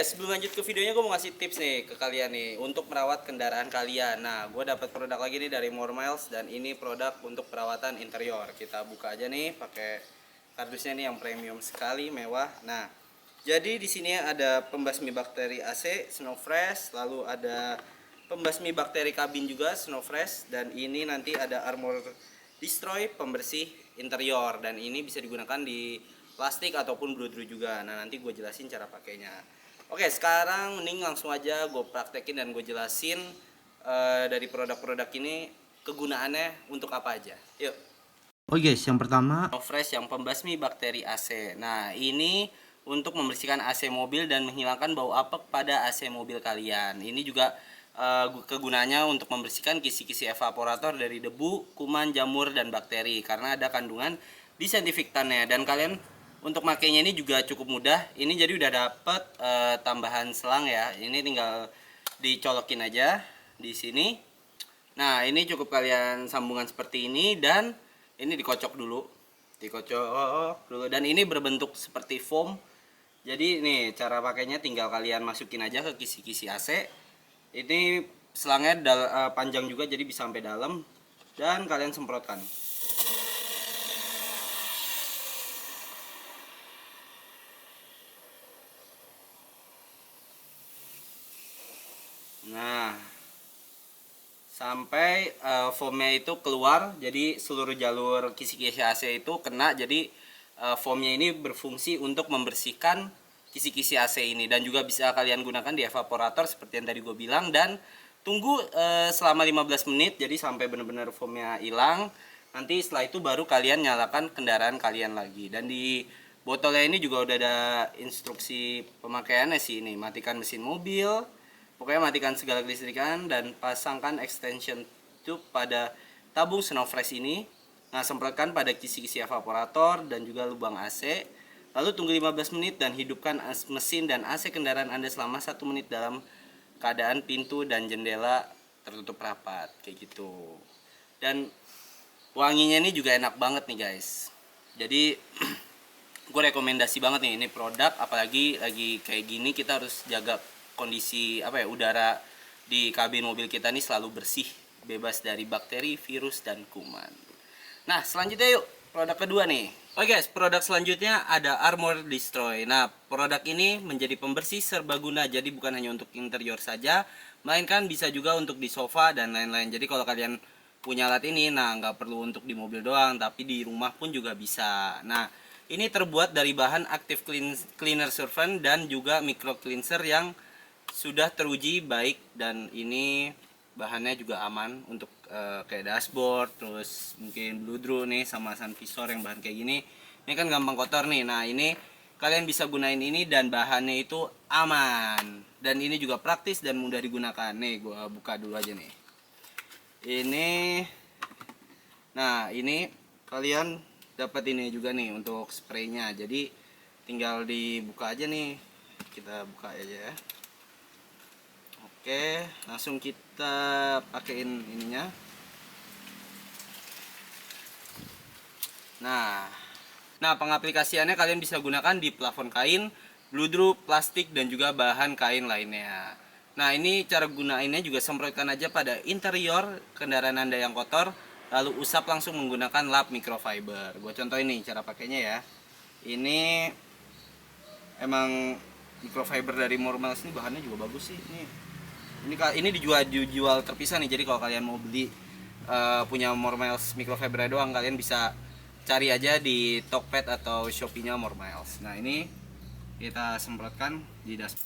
guys, sebelum lanjut ke videonya gue mau ngasih tips nih ke kalian nih untuk merawat kendaraan kalian. Nah, gue dapat produk lagi nih dari More Miles dan ini produk untuk perawatan interior. Kita buka aja nih pakai kardusnya nih yang premium sekali, mewah. Nah, jadi di sini ada pembasmi bakteri AC Snow Fresh, lalu ada pembasmi bakteri kabin juga Snow Fresh, dan ini nanti ada Armor Destroy pembersih interior, dan ini bisa digunakan di plastik ataupun bludru juga. Nah, nanti gue jelasin cara pakainya. Oke, sekarang mending langsung aja gue praktekin dan gue jelasin dari produk-produk ini kegunaannya untuk apa aja. Yuk. Oke guys, yang pertama Fresh yang pembasmi bakteri AC. Nah, ini untuk membersihkan AC mobil dan menghilangkan bau apek pada AC mobil kalian. Ini juga kegunaannya untuk membersihkan kisi-kisi evaporator dari debu, kuman, jamur, dan bakteri karena ada kandungan disinfektannya. Dan kalian untuk makainya ini juga cukup mudah. Ini jadi udah dapet tambahan selang ya. Ini tinggal dicolokin aja di sini. Nah, ini cukup kalian sambungan seperti ini dan ini dikocok dulu. Dikocok dulu dan ini berbentuk seperti foam. Jadi nih cara pakainya tinggal kalian masukin aja ke kisi-kisi AC. Ini selangnya panjang juga jadi bisa sampai dalam dan kalian semprotkan. Nah, sampai foamnya itu keluar, jadi seluruh jalur kisi-kisi AC itu kena, jadi foamnya ini berfungsi untuk membersihkan kisi-kisi AC ini dan juga bisa kalian gunakan di evaporator seperti yang tadi gue bilang. Dan tunggu selama 15 menit jadi sampai benar-benar foamnya hilang. Nanti setelah itu baru kalian nyalakan kendaraan kalian lagi. Dan di botolnya ini juga udah ada instruksi pemakaiannya sih. Ini matikan mesin mobil, pokoknya matikan segala kelistrikan dan pasangkan extension tube pada tabung Snow Fresh ini. Nah, semprotkan pada kisi-kisi evaporator dan juga lubang AC. Lalu tunggu 15 menit dan hidupkan mesin dan AC kendaraan Anda selama 1 menit dalam keadaan pintu dan jendela tertutup rapat, kayak gitu. Dan wanginya ini juga enak banget nih guys. Jadi gue rekomendasi banget nih ini produk, apalagi lagi kayak gini kita harus jaga kondisi udara di kabin mobil kita nih selalu bersih, bebas dari bakteri, virus, dan kuman. Nah, selanjutnya yuk produk kedua nih. Oke guys, produk selanjutnya ada Armor Destroy. Nah, produk ini menjadi pembersih serbaguna, jadi bukan hanya untuk interior saja, melainkan bisa juga untuk di sofa dan lain-lain. Jadi kalau kalian punya alat ini, nah nggak perlu untuk di mobil doang, tapi di rumah pun juga bisa. Nah, ini terbuat dari bahan active cleaner solvent dan juga micro cleanser yang sudah teruji baik, dan ini bahannya juga aman untuk kayak dashboard, terus mungkin bludru nih sama sun visor yang bahan kayak gini. Ini kan gampang kotor nih. Nah, ini kalian bisa gunain ini dan bahannya itu aman. Dan ini juga praktis dan mudah digunakan. Nih, gua buka dulu aja nih. Ini nah, ini kalian dapat ini juga nih untuk spraynya. Jadi tinggal dibuka aja nih. Kita buka aja ya. Oke, langsung kita pakein ininya. Nah, pengaplikasiannya kalian bisa gunakan di plafon kain, bludru, plastik, dan juga bahan kain lainnya. Nah, ini cara gunainnya juga semprotkan aja pada interior kendaraan Anda yang kotor, lalu usap langsung menggunakan lap microfiber. Gue contohin nih cara pakainya ya. Ini emang microfiber dari More Miles ini bahannya juga bagus sih. Ini dijual terpisah nih. Jadi kalau kalian mau beli punya More Miles microfiber doang, kalian bisa cari aja di Tokped atau Shopee-nya More Miles. Nah, ini kita semprotkan di dashboard.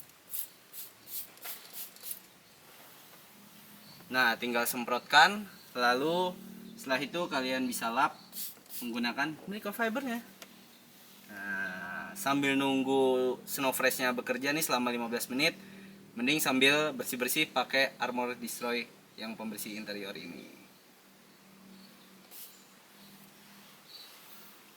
Nah, tinggal semprotkan, lalu setelah itu kalian bisa lap menggunakan microfibernya. Nah, sambil nunggu Snow Fresh-nya bekerja nih selama 15 menit, mending sambil bersih-bersih pakai Armor Destroy yang pembersih interior ini.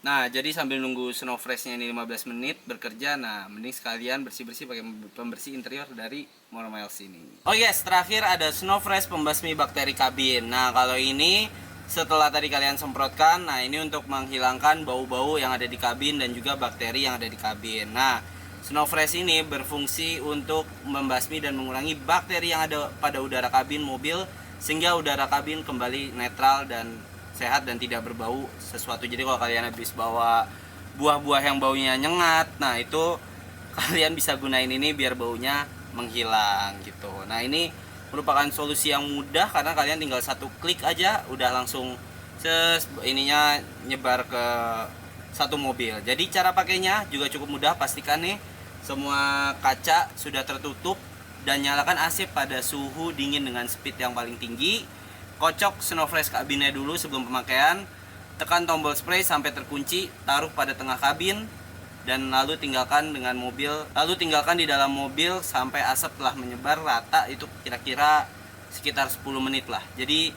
Nah, jadi sambil nunggu Snow Fresh-nya ini 15 menit bekerja, nah mending sekalian bersih-bersih pakai pembersih interior dari More Miles ini. Oh yes, terakhir ada Snow Fresh pembasmi bakteri kabin. Nah, kalau ini setelah tadi kalian semprotkan, nah ini untuk menghilangkan bau-bau yang ada di kabin dan juga bakteri yang ada di kabin. Nah, Snowfresh ini berfungsi untuk membasmi dan mengurangi bakteri yang ada pada udara kabin mobil sehingga udara kabin kembali netral dan sehat dan tidak berbau sesuatu. Jadi kalau kalian habis bawa buah-buah yang baunya nyengat, nah itu kalian bisa gunain ini biar baunya menghilang gitu. Nah ini merupakan solusi yang mudah karena kalian tinggal satu klik aja udah langsung ininya nyebar ke satu mobil. Jadi cara pakainya juga cukup mudah. Pastikan nih semua kaca sudah tertutup dan nyalakan AC pada suhu dingin dengan speed yang paling tinggi. Kocok Snowfresh kabinnya dulu sebelum pemakaian. Tekan tombol spray sampai terkunci, taruh pada tengah kabin dan lalu tinggalkan di dalam mobil sampai asap telah menyebar rata. Itu kira-kira sekitar 10 menit lah. Jadi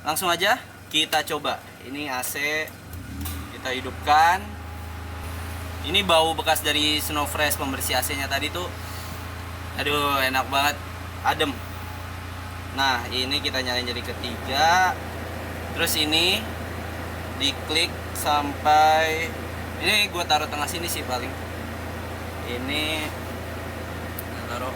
langsung aja kita coba. Ini AC kita hidupkan. Ini bau bekas dari Snowfresh pembersih AC-nya tadi tuh, aduh enak banget, adem. Nah ini kita nyalain jadi ketiga. Terus ini diklik sampai ini gue taruh tengah sini sih paling. Ini taruh.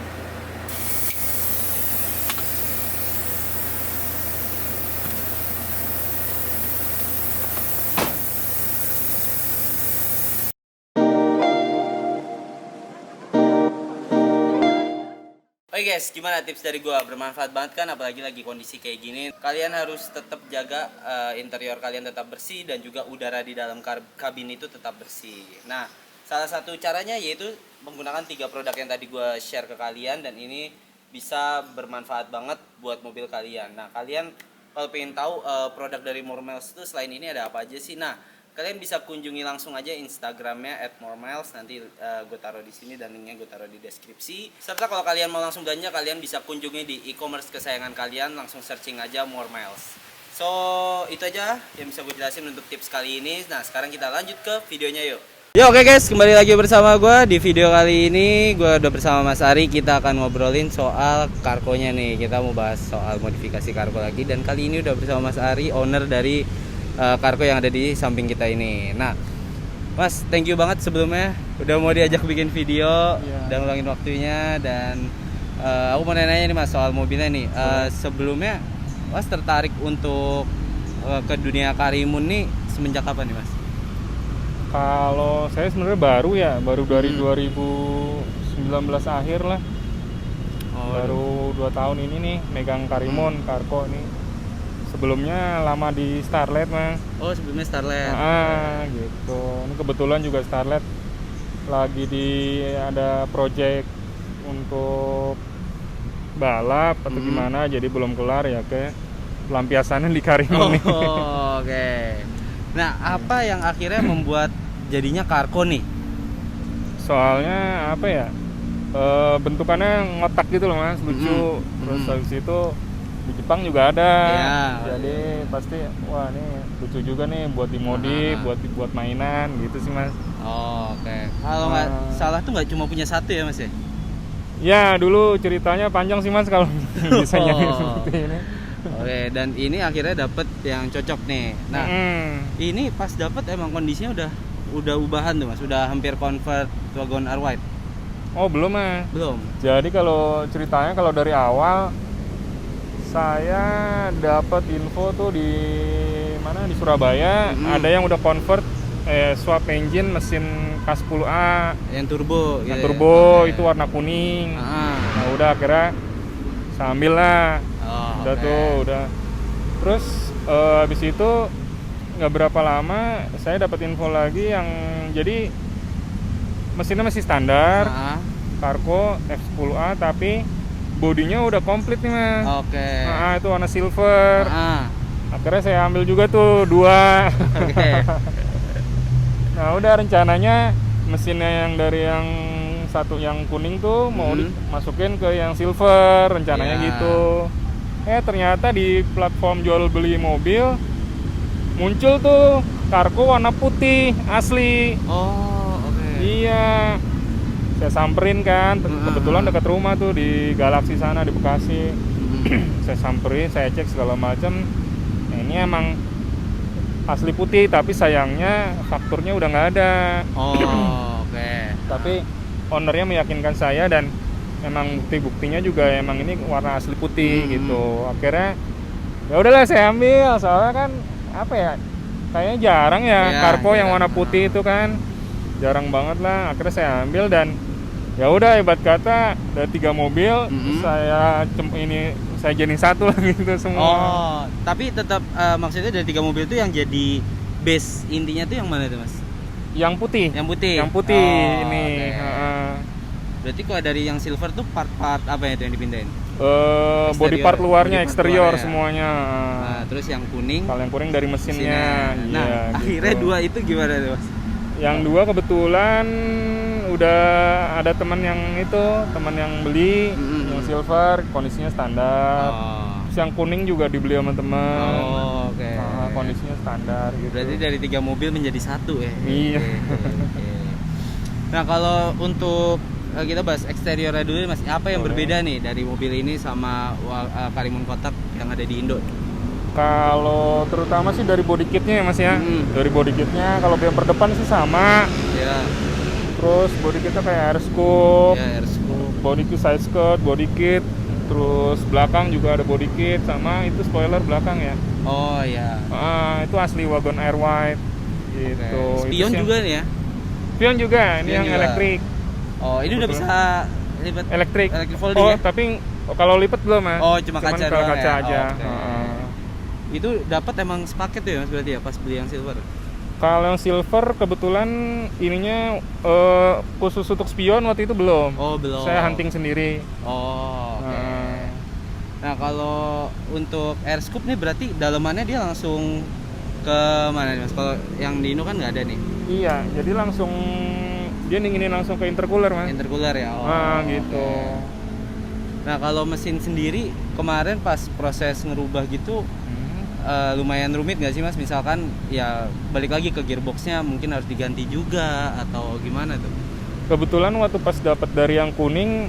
Oke guys, gimana tips dari gua? Bermanfaat banget kan, apalagi lagi kondisi kayak gini. Kalian harus tetap jaga interior kalian tetap bersih dan juga udara di dalam kabin itu tetap bersih. Nah, salah satu caranya yaitu menggunakan 3 produk yang tadi gua share ke kalian dan ini bisa bermanfaat banget buat mobil kalian. Nah, kalian kalau pengen tahu produk dari Moremiles itu selain ini ada apa aja sih? Nah, kalian bisa kunjungi langsung aja Instagramnya @moremiles, nanti gue taruh di sini dan linknya gue taruh di deskripsi. Serta kalau kalian mau langsung belanja, kalian bisa kunjungi di e-commerce kesayangan kalian, langsung searching aja Moremiles. So itu aja yang bisa gue jelasin untuk tips kali ini. Nah sekarang kita lanjut ke videonya yuk. Yo oke guys, kembali lagi bersama gue. Di video kali ini gue udah bersama Mas Ari. Kita akan ngobrolin soal kargonya nih. Kita mau bahas soal modifikasi kargo lagi. Dan kali ini udah bersama Mas Ari, owner dari kargo yang ada di samping kita ini. Nah, Mas, thank you banget sebelumnya udah mau diajak bikin video, udah ngulangin waktunya. Dan aku mau nanya nih Mas soal mobilnya nih. Sebelumnya Mas tertarik untuk ke dunia Karimun nih semenjak kapan nih Mas? Kalau saya sebenarnya baru dari 2019 akhir lah. Baru 2 tahun ini nih megang Karimun Kargo nih. Sebelumnya lama di Starlet Mas. Oh sebelumnya Starlet. Gitu. Ini kebetulan juga Starlet lagi ada project untuk balap atau gimana, jadi belum kelar ya ke pelampiasannya di Karimun nih. Oke. Nah apa yang akhirnya membuat jadinya Kargo nih? Soalnya apa ya? Bentukannya ngotak gitu loh Mas, lucu. Terus habis itu di Jepang juga ada, jadi pasti wah ini lucu juga nih buat dimodif, buat mainan gitu sih Mas. Oke. Kalau nggak salah tuh nggak cuma punya satu ya Mas ya? Ya dulu ceritanya panjang sih Mas kalau bisa nyari seperti ini. Oke, dan ini akhirnya dapet yang cocok nih. Nah, ini pas dapet emang kondisinya udah ubahan tuh Mas, udah hampir convert Wagon R White. Oh belum Mas. Belum. Jadi kalau ceritanya kalau dari awal saya dapat info tuh di mana di Surabaya, ada yang udah convert swap engine mesin K10A yang turbo itu warna kuning. Nah udah akhirnya saya ambil lah. Udah terus habis itu nggak berapa lama saya dapat info lagi yang jadi mesinnya masih standar Kargo F10A tapi bodinya udah komplit nih Mas. Itu warna silver. Akhirnya saya ambil juga tuh 2. Nah udah rencananya mesinnya yang dari yang satu yang kuning tuh mau dimasukin ke yang silver rencananya gitu. Ternyata di platform jual beli mobil muncul tuh Kargo warna putih asli. Iya. Saya samperin kan, kebetulan dekat rumah tuh di Galaxy sana di Bekasi. Saya samperin, saya cek segala macam. Nah, ini emang asli putih, tapi sayangnya fakturnya udah nggak ada. Oke. Tapi ownernya meyakinkan saya dan emang buktinya juga emang ini warna asli putih gitu. Akhirnya ya udahlah saya ambil, soalnya kan apa ya, kayaknya jarang ya Carco yang warna putih itu kan, jarang banget lah. Akhirnya saya ambil dan ya udah, hebat kata dari 3 mobil saya jadiin satu lah gitu semua. Oh, tapi tetap maksudnya dari 3 mobil itu yang jadi base intinya tuh yang mana tuh Mas? Yang putih. Yang putih ini. Okay. Berarti kalau dari yang silver tuh part-part apa ya itu yang dipindahin? Body part luarnya, eksterior ya? semuanya. Nah, terus yang kuning? Kalau yang kuning dari mesinnya. Nah, ya, akhirnya gitu. 2 itu gimana tuh Mas? Yang 2 kebetulan udah ada teman yang beli, yang silver kondisinya standar. Terus yang kuning juga dibeli sama teman. Oh, oke. Kondisinya standar gitu. Berarti dari 3 mobil menjadi 1 ya? Iya. Okay. Nah, kalau untuk kita bahas eksteriornya dulu Mas, apa yang berbeda nih dari mobil ini sama Karimun Kotak yang ada di Indo? Kalau terutama sih dari body kitnya ya Mas ya. Dari body kitnya, kalau bumper depan sih sama. Ya. Terus body kitnya kayak air scoop. Ya, air scoop. Body kit side skirt, body kit. Terus belakang juga ada body kit, sama itu spoiler belakang ya. Oh ya. Itu asli wagon air wide gitu. Okay. Spion juga nih ya? Spion juga, ini Spion yang juga. Elektrik. Oh, ini udah bisa lipat Elektrik folding ya? Tapi kalau lipat belum Mas. Oh, cuma kaca kalau doang kaca ya? aja. Okay. Itu dapat emang sepaket tuh ya Mas berarti ya pas beli yang silver? Kalau yang silver kebetulan ininya khusus untuk spion waktu itu belum. Oh, belum. Saya hunting sendiri. Oh, oke. Nah, kalau untuk air scoop nih berarti dalamannya dia langsung ke mana nih Mas? Kalau yang di Indo kan nggak ada nih. Iya, jadi langsung dia dinginin langsung ke intercooler Mas. Intercooler ya. Gitu. Okay. Nah, kalau mesin sendiri kemarin pas proses ngerubah gitu lumayan rumit nggak sih Mas? Misalkan ya balik lagi ke gearboxnya mungkin harus diganti juga atau gimana tuh? Kebetulan waktu pas dapat dari yang kuning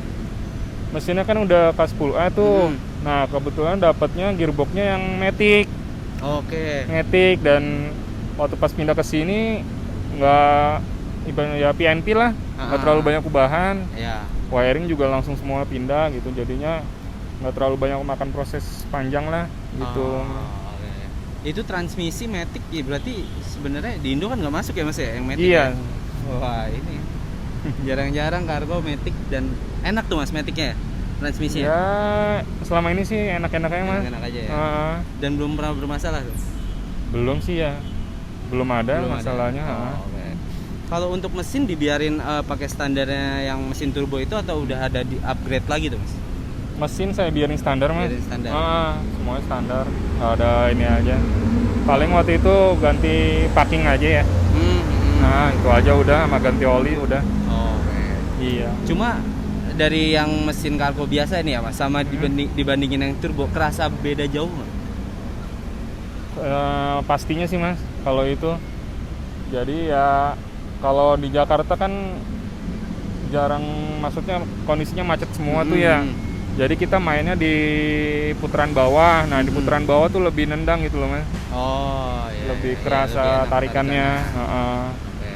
mesinnya kan udah K10A tuh. Nah, kebetulan dapatnya gearboxnya yang Matic. Oke. Matic, dan waktu pas pindah ke sini nggak ya PNP lah, nggak terlalu banyak perubahan. Ya. Wiring juga langsung semua pindah gitu, jadinya nggak terlalu banyak makan proses panjang lah gitu. Itu transmisi Matic ya, berarti sebenarnya di Indo kan nggak masuk ya Mas ya yang Matic? Iya. Ya? Wah, ini jarang-jarang Cargo Matic, dan enak tuh Mas Maticnya transmisinya? Ya selama ini sih enak-enaknya Mas. Enak aja ya. Dan belum pernah bermasalah tuh? Belum sih ya, belum ada masalahnya. Okay. Kalau untuk mesin dibiarin pakai standarnya yang mesin turbo itu atau udah ada di upgrade lagi tuh Mas? Mesin saya biarin standar Mas. Biarin standar. Semuanya standar. Nggak ada ini aja. Paling waktu itu ganti packing aja ya. Nah itu aja udah, sama ganti oli udah. Oke. Iya. Cuma dari yang mesin Cargo biasa ini ya Mas, sama dibandingin yang turbo, kerasa beda jauh nggak? Pastinya sih Mas kalau itu. Jadi ya kalau di Jakarta kan jarang, maksudnya kondisinya macet semua tuh ya. Jadi kita mainnya di putaran bawah. Nah, di putaran bawah tuh lebih nendang gitu loh Mas. Oh iya. Lebih iya, kerasa lebih enak tarikannya. Oke.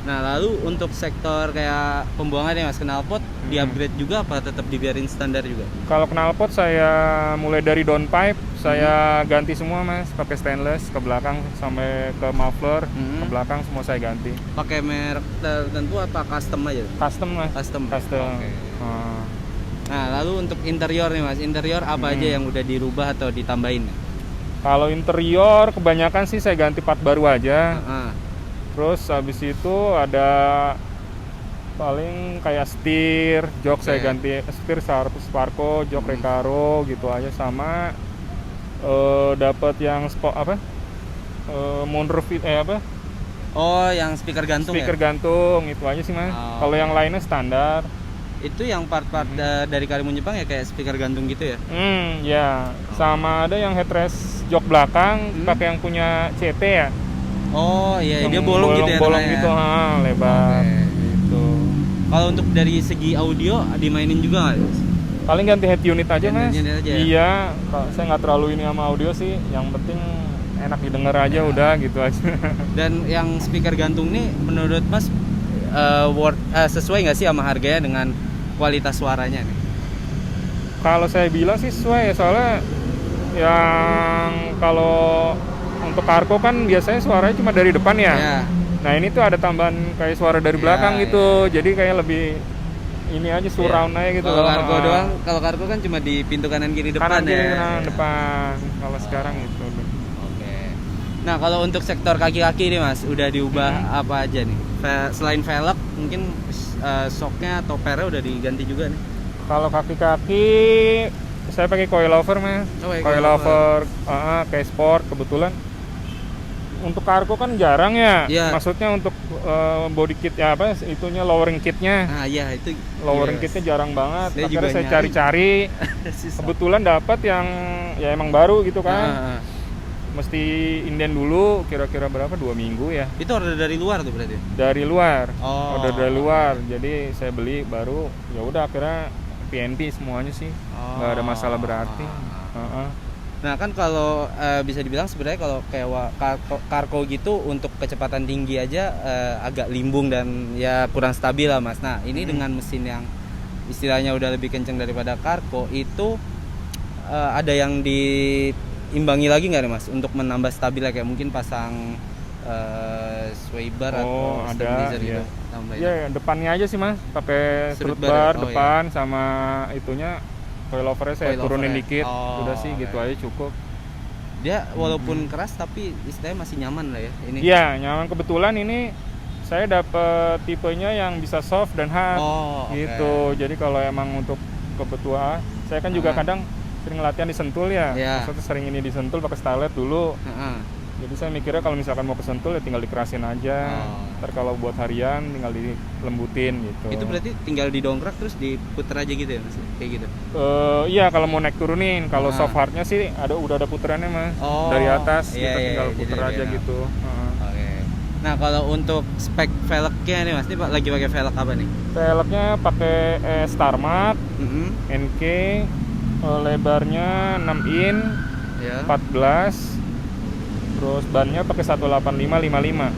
Nah, lalu untuk sektor kayak pembuangan ya Mas, knalpot di-upgrade juga apa tetap dibiarin standar juga? Kalau knalpot saya mulai dari downpipe saya ganti semua Mas, pakai stainless ke belakang sampai ke muffler, ke belakang semua saya ganti. Pakai merek tertentu apa custom aja? Custom Mas. Custom. Oke. Nah, lalu untuk interior nih Mas, interior apa aja yang udah dirubah atau ditambahin? Kalau interior kebanyakan sih saya ganti part baru aja. Terus habis itu ada paling kayak setir, jok saya ganti setir Sparco, jok Recaro gitu aja, sama dapat yang moonroof apa? Oh, yang speaker gantung speaker ya? gantung itu aja sih Mas. Kalau yang lainnya standar. Itu yang part-part dari Karimun Jepang ya, kayak speaker gantung gitu ya? Ya. Sama ada yang headrest jok belakang pakai yang punya CT ya. Oh iya, dia bolong gitu ya? Bolong gitu, lebar. Gitu. Kalau untuk dari segi audio dimainin juga nggak? Paling ganti head unit aja Mas. Aja, ya? Iya, saya nggak terlalu ini sama audio sih. Yang penting enak didengar aja udah gitu aja. Dan yang speaker gantung nih menurut Mas sesuai nggak sih sama harganya dengan kualitas suaranya nih? Kalau saya bilang sih sesuai ya, soalnya yang kalau untuk Carco kan biasanya suaranya cuma dari depan ya. Ya. Nah ini tuh ada tambahan kayak suara dari Ya, belakang ya, gitu, jadi kayak lebih ini aja surround aja gitu. Kalau Cargo doang, kalau Cargo kan cuma di pintu kanan kiri depan kanan kiri ya. kanan Ya. depan. Kalau sekarang itu. Oke. Nah kalau untuk sektor kaki-kaki nih Mas, udah diubah apa aja nih? Selain velg, mungkin shocknya atau pernya udah diganti juga nih. Kalau kaki-kaki saya pakai coilover Mas. Oh, pakai Coilover kayak sport kebetulan. Untuk Cargo kan jarang ya. Iya. Maksudnya untuk body kit ya apa itunya lowering kitnya. Nah iya itu. Lowering iya, Mas. kitnya jarang banget. Saya Akhirnya juga saya nyari. cari-cari. Susah. Kebetulan dapat yang ya emang baru gitu kan. Ah. Mesti inden dulu kira-kira berapa 2 minggu ya. Itu order dari luar tuh berarti. Dari luar. Oh. Order dari luar. Jadi saya beli baru ya udah akhirnya PNP semuanya sih. Nggak ada masalah berarti. Nah kan kalau bisa dibilang sebenarnya kalau kayak Cargo gitu untuk kecepatan tinggi aja agak limbung dan ya kurang stabil lah Mas. Nah ini dengan mesin yang istilahnya udah lebih kenceng daripada Cargo itu ada yang diimbangi lagi nggak nih Mas untuk menambah stabilnya kayak mungkin pasang sway bar atau ada stabilizer gitu. Tambahin. ya depannya aja sih Mas pakai Strut strut bar ya? bar Oh, depan sama itunya coilovernya saya Coilover turunin ya? dikit. Oh, Udah sih oke. gitu aja cukup. Dia walaupun keras tapi istilahnya masih nyaman lah ya ini. Iya, nyaman. Kebetulan ini saya dapet tipenya yang bisa soft dan hard. Oh, oke. Gitu. Jadi kalau emang untuk kebetulan, saya kan juga kadang sering latihan di Sentul ya. Iya. Maksudnya sering ini di Sentul pakai stylet dulu. Heeh. Jadi saya mikirnya kalau misalkan mau ke Sentul ya tinggal dikerasin aja. Oh. Ntar kalau buat harian tinggal dilembutin gitu. Itu berarti tinggal didongkrak terus diputer aja gitu ya Mas? Kayak gitu. Iya kalau mau naik turunin. Kalau Ah. soft hardnya sih udah ada puterannya Mas. Oh, Dari atas iya, kita iya, tinggal jadi puter lebih aja enak. gitu. Heeh. Oke. Nah, kalau untuk spek velgnya nih Mas, ini Pak lagi pakai velg apa nih? Velgnya pakai Starmark Mm-hmm. NK, lebarnya 6 in, Ya. 14. Terus bannya pakai 185/55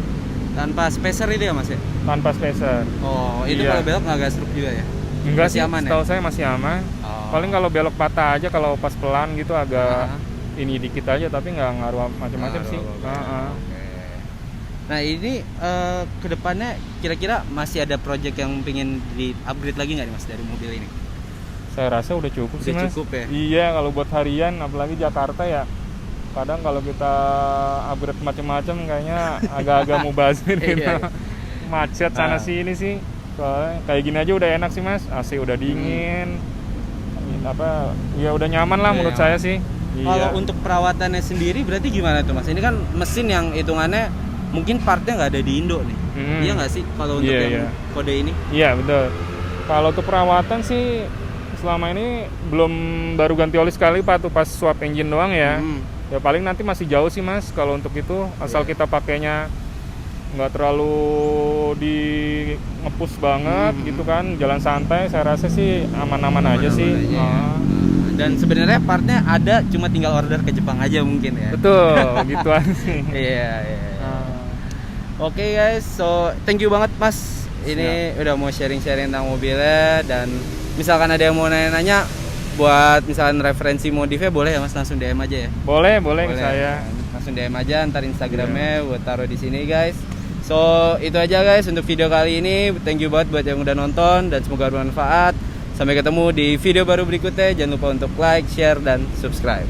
Tanpa spacer itu ya Mas ya? tanpa spacer. Oh, itu Iya. kalau belok nggak gasruk juga ya? Enggak Masih sih, aman ya? setahu saya masih aman. Oh. Paling kalau belok patah aja kalau pas pelan gitu agak Ah. ini dikit aja tapi nggak ngaruh macam-macam Ngaruh sih. apa-apa. Heeh. Oke. Nah, ini kedepannya kira-kira masih ada project yang pengen di-upgrade lagi nggak nih Mas dari mobil ini? Saya rasa udah cukup sih Udah Mas. cukup ya? Iya, kalau buat harian apalagi Jakarta ya. Kadang kalau kita upgrade macam-macam kayaknya agak-agak mubazir gitu. Iya. Macet sana sini sih. Soalnya kayak gini aja udah enak sih Mas. AC udah dingin. Apa ya udah nyaman lah Udah menurut nyaman. saya sih. Kalau Iya. untuk perawatannya sendiri berarti gimana tuh Mas? Ini kan mesin yang hitungannya mungkin partnya nggak ada di Indo nih. Iya nggak sih kalau untuk Iya, yang iya. kode ini? Iya betul. Kalau untuk perawatan sih selama ini belum baru ganti oli sekali Pak tuh pas swap engine doang ya. Ya paling nanti masih jauh sih Mas kalau untuk itu asal Iya. kita pakainya nggak terlalu di ngepus banget gitu kan, jalan santai saya rasa sih aman-aman aja sih. Aman-aman aja ya. Ah. Dan sebenarnya partnya ada, cuma tinggal order ke Jepang aja mungkin ya. Betul, gitu aja sih. Iya, iya. Ah. Oke guys, so thank you banget Mas. Ini udah mau sharing-sharing tentang mobilnya dan misalkan ada yang mau nanya-nanya buat misalkan referensi modifnya boleh ya Mas langsung DM aja ya. Boleh ke saya. Langsung DM aja ntar Instagramnya buat taruh di sini guys. So itu aja guys untuk video kali ini. Thank you banget buat yang udah nonton dan semoga bermanfaat. Sampai ketemu di video baru berikutnya. Jangan lupa untuk like, share, dan subscribe.